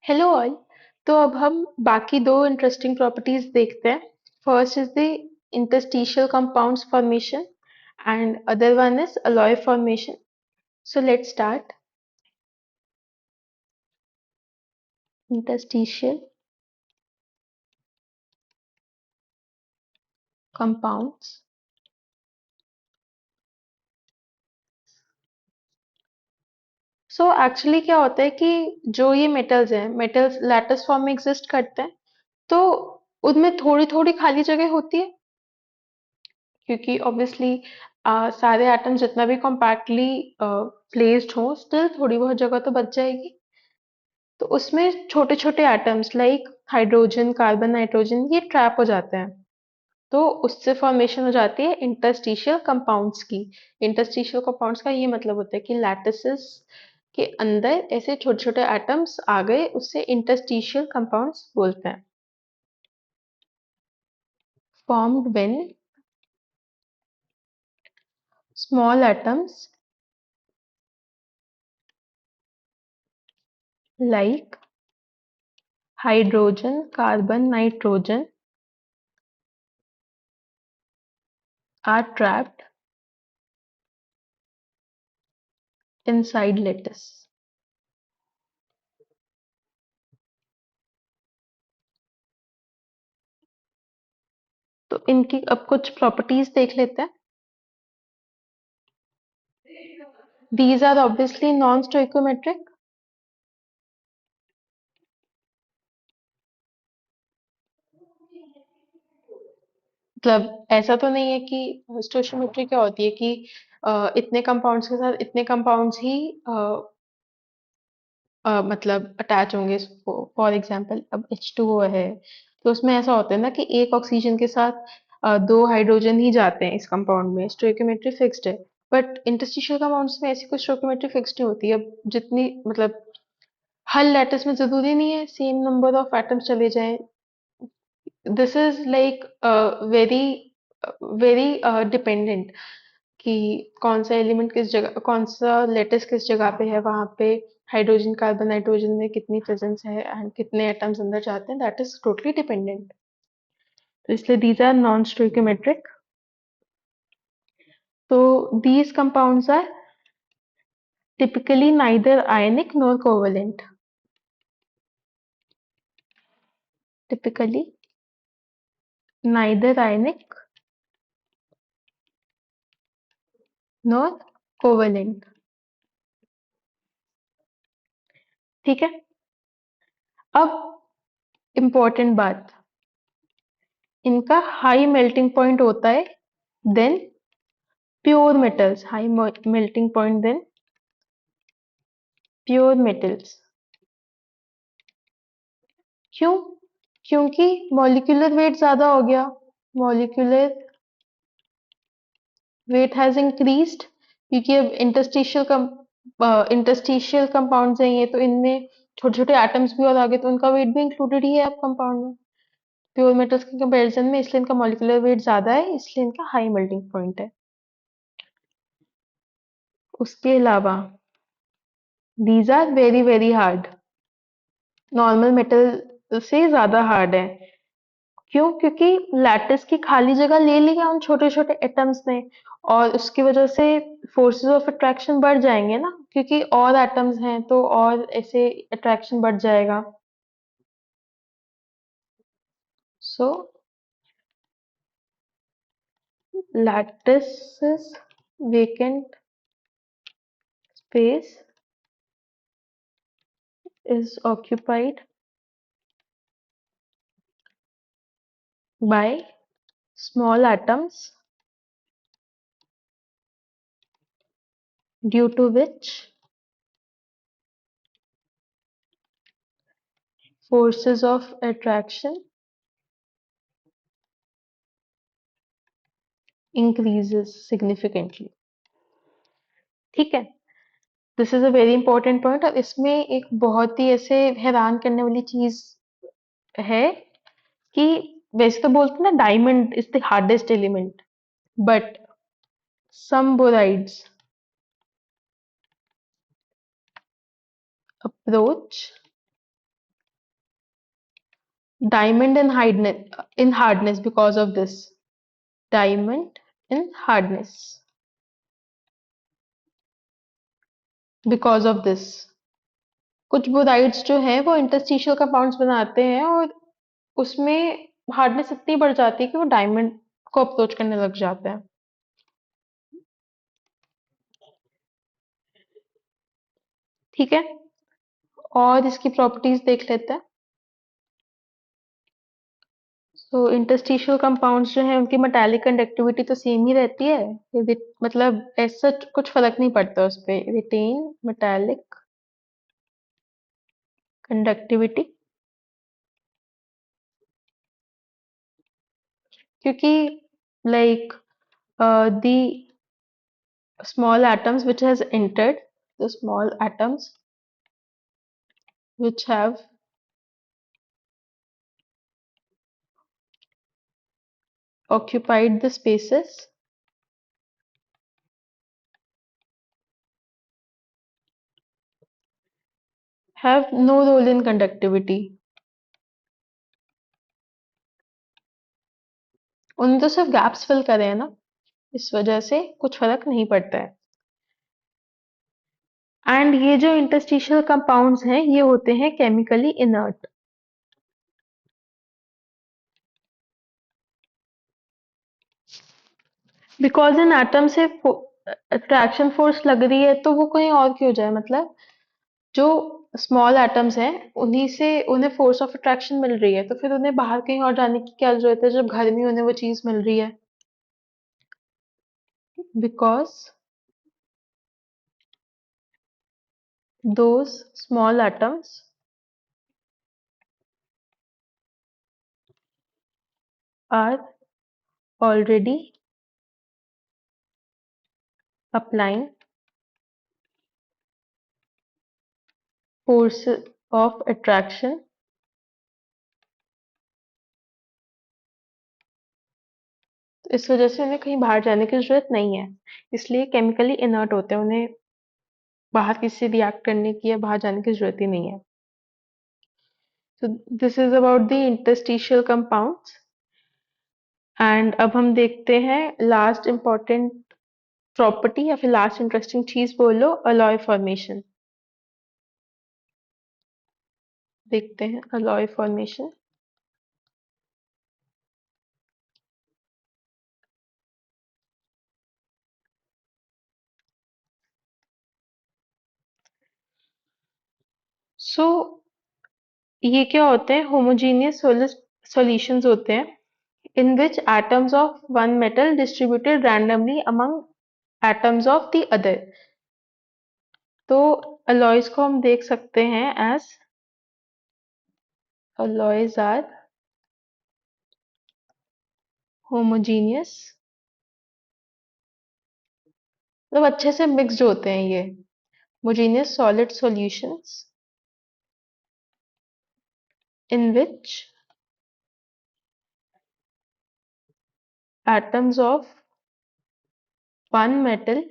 Hello all. तो अब हम बाकी दो इंटरेस्टिंग प्रॉपर्टीज देखते हैं। First is the interstitial compounds formation and other one is alloy formation. So let's start. Interstitial compounds. So actually क्या होता है कि जो ये मेटल्स हैं, मेटल्स लैटिस फॉर्म में एग्जिस्ट करते हैं, तो उनमें थोड़ी थोड़ी खाली जगह होती है, क्योंकि ऑब्वियसली सारे एटम्स जितना भी कॉम्पैक्टली प्लेस्ड हो, स्टिल थोड़ी बहुत जगह तो बच जाएगी। तो उसमें छोटे छोटे atoms like hydrogen, carbon, nitrogen ये ट्रैप हो जाते हैं। तो उससे फॉर्मेशन हो जाती है इंटरस्टिशियल कंपाउंड्स की। इंटरस्टिशियल कंपाउंड्स का ये मतलब होता है कि लैटिसेस के अंदर ऐसे छोटे छोटे एटम्स आ गए, उससे इंटरस्टिशियल कंपाउंड्स बोलते हैं। Formed when small atoms like hydrogen, carbon, nitrogen are trapped inside lattice. तो इनकी अब कुछ प्रॉपर्टीज देख लेते हैं। These are obviously non-stoichiometric. मतलब ऐसा तो नहीं है कि स्टोइचियोमेट्री क्या होती है कि इतने कंपाउंड्स के साथ इतने कंपाउंड्स ही मतलब अटैच होंगे। फॉर एग्जांपल अब H2O है, तो उसमें ऐसा होता है ना कि एक ऑक्सीजन के साथ दो हाइड्रोजन ही जाते हैं इस कंपाउंड में, स्टोइकियोमेट्री फिक्स्ड है। बट इंटरस्टिशियल कंपाउंड्स में ऐसी कोई स्टोइकियोमेट्री फिक्स्ड नहीं होती। अब जितनी मतलब हर लैटिस में जरूरी नहीं है सेम नंबर ऑफ एटम्स चले जाएं। This is like very very dependent कि कौन सा एलिमेंट किस जगह, कौन सा लेटिस किस जगह पे है, वहां पे हाइड्रोजन, कार्बन, नाइट्रोजन में कितनी प्रेजेंस है एंड कितने एटम्स अंदर जाते हैं, दैट इज टोटली डिपेंडेंट। तो इसलिए दीज आर नॉन स्टोइकियोमेट्रिक। तो these compounds are typically neither ionic nor covalent. Typically neither ionic nor covalent. ठीक है। अब इम्पोर्टेंट बात, इनका हाई मेल्टिंग पॉइंट होता है then pure metals. High melting point then pure metals. क्यों? क्योंकि मॉलिक्यूलर वेट ज्यादा हो गया। मॉलिक्यूलर वेट हैज इंक्रीज्ड, क्योंकि अब इंटरस्टिशियल कंपाउंड्स हैं ये, तो इनमें छोटे छोटे एटम्स भी और आगे, तो उनका वेट भी इंक्लूडेड ही है अब कंपाउंड में, प्योर मेटल्स के कंपैरिजन में। इसलिए इनका मॉलिक्यूलर वेट ज्यादा है, इसलिए इनका हाई मेल्टिंग पॉइंट है। उसके अलावा these are very very hard, normal metal से ज्यादा हार्ड है। क्यों? क्योंकि लैटिस की खाली जगह ले ली है उन छोटे छोटे एटम्स ने, और उसकी वजह से फोर्सेस ऑफ अट्रैक्शन बढ़ जाएंगे ना, क्योंकि और एटम्स हैं तो और ऐसे अट्रैक्शन बढ़ जाएगा। सो lattice vacant space is occupied by small atoms, due to which forces of attraction increases significantly. ठीक है। This is a very important point. और इसमें एक बहुत ही ऐसे हैरान करने वाली चीज है कि वैसे तो बोलते हैं ना diamond is the hardest element, but some borides approach diamond in hardness because of this. Diamond in hardness because of this. कुछ बोराइड्स जो हैं वो इंटरस्टिशियल कंपाउंड्स बनाते हैं और उसमें हार्डनेस इतनी बढ़ जाती है कि वो डायमंड को अप्रोच करने लग जाते हैं। ठीक है, और इसकी प्रॉपर्टीज देख लेते हैं। तो इंटरस्टिशियल कंपाउंड्स जो है उनकी मेटालिक कंडक्टिविटी तो सेम ही रहती है, मतलब ऐसा कुछ फर्क नहीं पड़ता उस पे। रिटेन मेटालिक कंडक्टिविटी, क्योंकि like the small atoms which has entered, the small atoms which have occupied the spaces have no role in conductivity. उन्होंने तो सिर्फ गैप्स फिल करे हैं ना, इस वजह से कुछ फर्क नहीं पड़ता है। एंड ये जो इंटरस्टिशियल कंपाउंड्स हैं ये होते हैं chemically inert. Because in atom से अट्रैक्शन फोर्स लग रही है तो वो कहीं और क्यों जाए, मतलब जो स्मॉल एटम्स हैं उन्हीं से उन्हें फोर्स ऑफ अट्रैक्शन मिल रही है, तो फिर उन्हें बाहर कहीं और जाने की क्या जरूरत है जब घर में उन्हें वो चीज मिल रही है। Because those small atoms are already applying force of attraction तो इस वजह से उन्हें कहीं बाहर जाने की जरूरत नहीं है, इसलिए केमिकली इनर्ट होते हैं, उन्हें बाहर किसी से रिएक्ट करने की या बाहर जाने की जरूरत ही नहीं है। तो this is about the interstitial compounds. And अब हम देखते हैं लास्ट इंपॉर्टेंट प्रॉपर्टी या फिर लास्ट इंटरेस्टिंग चीज बोलो, अलॉय फॉर्मेशन। देखते हैं अलॉय फॉर्मेशन। सो ये क्या होते हैं, होमोजेनियस सॉल्यूशंस होते हैं in which atoms of one metal distributed randomly among atoms of the other। तो alloys को हम देख सकते हैं as alloys are homogeneous, मतलब अच्छे से मिक्स्ड होते हैं ये homogeneous solid solutions in which atoms of one metal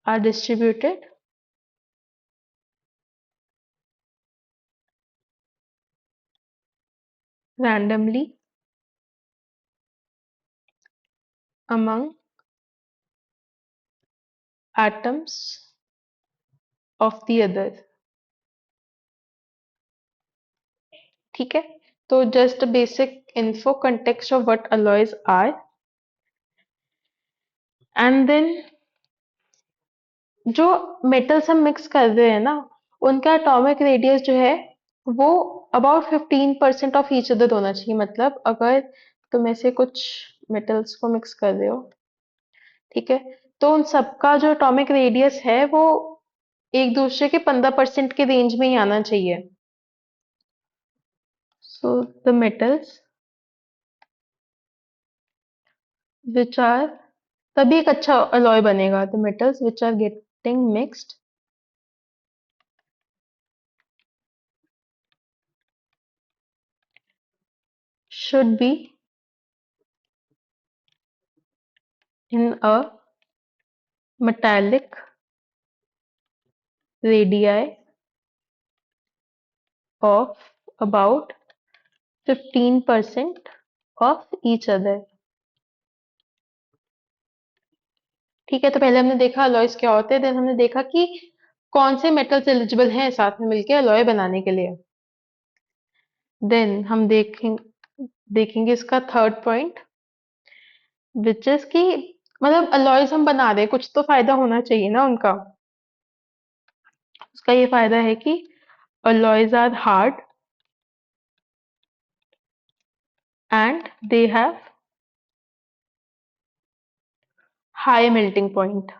are distributed randomly among atoms of the other। ठीक है, तो just a basic info context of what alloys are, and then जो मेटल्स हम मिक्स कर रहे हैं ना उनका एटॉमिक रेडियस जो है वो अबाउट 15% ऑफ ईच अदर होना चाहिए। मतलब अगर तुम ऐसे कुछ मेटल्स को मिक्स कर रहे हो, ठीक है, तो उन सबका जो एटॉमिक रेडियस है वो एक दूसरे के 15% के रेंज में ही आना चाहिए। So the metals which are, तभी एक अच्छा अलॉय बनेगा। The metals which are getting mixed should be in a metallic radii of about 15% of each other। ठीक है, तो पहले हमने देखा अलॉयज क्या होते हैं, देन हमने देखा कि कौन से मेटल्स एलिजिबल हैं साथ में मिलके अलॉय बनाने के लिए। देन हम देखेंगे इसका थर्ड पॉइंट, विच इज कि मतलब अलॉयज हम बना रहे हैं, कुछ तो फायदा होना चाहिए ना उनका। उसका ये फायदा है कि alloys are hard and they have high melting point।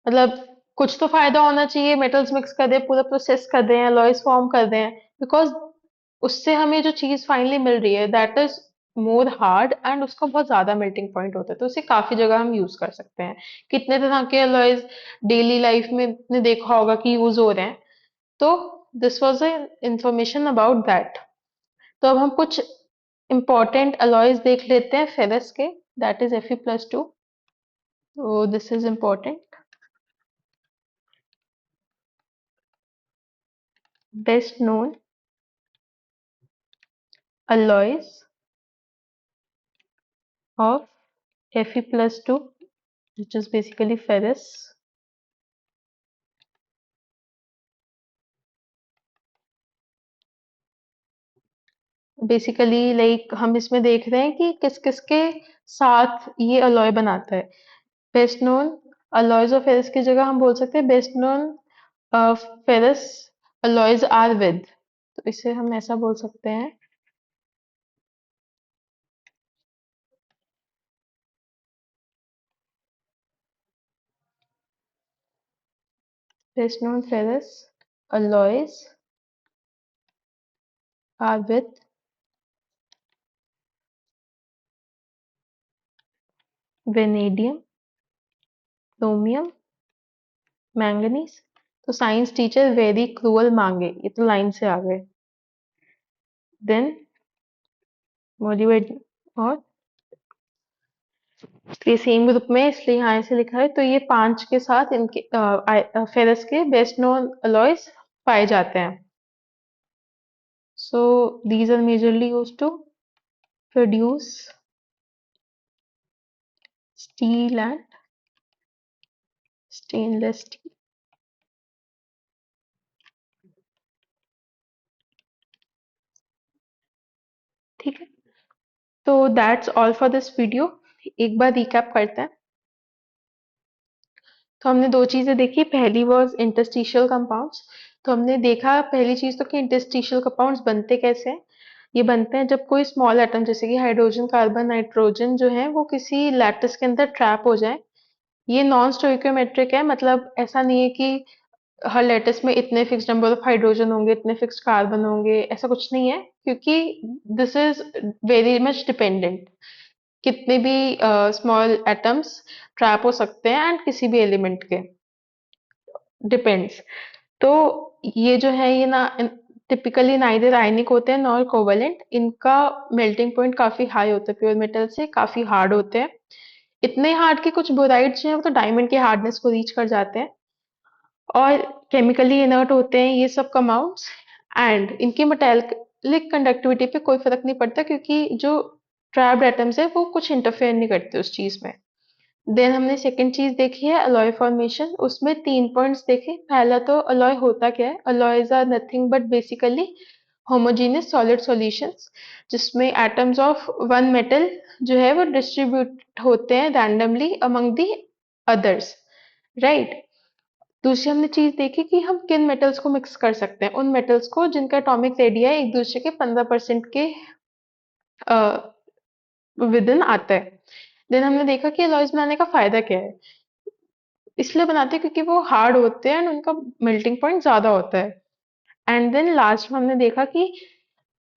मतलब कुछ तो फायदा होना चाहिए, मेटल्स मिक्स कर दें, पूरा प्रोसेस कर दें, अलॉयज फॉर्म कर दें, बिकॉज उससे हमें जो चीज फाइनली मिल रही है that is more hard and उसका बहुत ज्यादा मेल्टिंग पॉइंट होता है, तो उसे काफी जगह हम यूज कर सकते हैं। कितने तरह के अलॉयज डेली लाइफ में ने देखा होगा कि यूज हो रहे हैं। तो this was a information about that. तो अब हम कुछ important alloys देख लेते हैं फेरस के, that is Fe+2। तो this is important। Best known alloys of Fe+2, which is basically ferrous। Basically like हम इसमें देख रहे हैं कि किस किस के साथ ये अलॉय बनाता है। Best known alloys of ferrous की जगह हम बोल सकते हैं best known ferrous alloys are with. तो इसे हम ऐसा बोल सकते हैं, best known ferrous alloys are with vanadium, chromium, manganese. तो साइंस टीचर वेरी क्रूअल मांगे, ये तो लाइन से आ गए। देन मोटिवेट, और ये सेम ग्रुप में इसलिए यहाँ ऐसे लिखा है, तो ये पांच के साथ इनके फेरस के बेस्ट नोन अलॉयज पाए जाते हैं। So these are majorly use to produce steel and stainless steel. ठीक है, तो that's all for this video. एक बार रिकैप करते हैं। तो हमने दो चीजें देखी, पहली वाज इंटरस्टिशियल कंपाउंड्स। तो हमने देखा पहली चीज तो कि इंटरस्टिशियल कंपाउंड्स बनते कैसे हैं। ये बनते हैं जब कोई स्मॉल एटम जैसे कि हाइड्रोजन, कार्बन, नाइट्रोजन जो है वो किसी लैटिस के अंदर ट्रैप हो जाए। ये नॉन स्टोइकियोमेट्रिक है, मतलब ऐसा नहीं है कि हर लैटिस में इतने फिक्स नंबर ऑफ हाइड्रोजन होंगे, इतने फिक्स कार्बन होंगे, ऐसा कुछ नहीं है, क्योंकि this is very much dependent. कितने भी स्मॉल एटम्स ट्रैप हो सकते हैं एंड किसी भी एलिमेंट के डिपेंड्स। तो ये जो है ये ना टिपिकली नाइदर आयनिक होते हैं नॉर कोवेलेंट। इनका मेल्टिंग पॉइंट काफी हाई होता है, प्योर मेटल से काफी हार्ड होते हैं। इतने हार्ड कि कुछ बोराइड्स जो है वो तो डायमंड के हार्डनेस को रीच कर जाते हैं। और केमिकली इनर्ट होते हैं ये सब कंपाउंड्स, एंड इनकी मेटालिक कंडक्टिविटी पे कोई फर्क नहीं पड़ता, क्योंकि जो ट्रैप्ड एटम्स है वो कुछ इंटरफेयर नहीं करते उस चीज में। देन हमने सेकंड चीज देखी है अलॉय फॉर्मेशन। उसमें तीन पॉइंट्स देखे। पहला तो अलॉय होता क्या है। Alloys are nothing but basically homogeneous solid solutions, जिसमें एटम्स ऑफ वन मेटल जो है वो डिस्ट्रीब्यूट होते हैं randomly among the others, right. दूसरी हमने चीज देखी कि हम किन मेटल्स को मिक्स कर सकते हैं, उन मेटल्स को जिनका एटॉमिक रेडिया एक दूसरे के 15% के विद इन आता है। देन हमने देखा कि अलॉयज बनाने का फायदा क्या है। इसलिए बनाते हैं क्योंकि वो हार्ड होते हैं एंड उनका मेल्टिंग पॉइंट ज्यादा होता है। एंड देन लास्ट में हमने देखा कि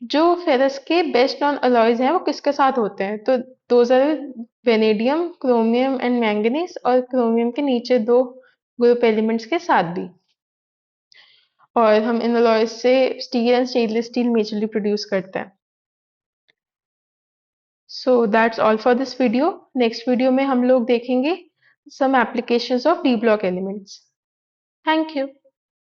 जो फेरस के बेस्ट नॉन अलॉयज हैं वो किसके साथ होते हैं। तो those are vanadium, chromium and manganese, और क्रोमियम के नीचे दो ग्रुप एलिमेंट्स के साथ भी। और हम इन अलॉयज से steel and stainless steel majorly produce करते हैं। So that's all for this video. Next video में हम लोग देखेंगे some applications of d block elements। Thank you।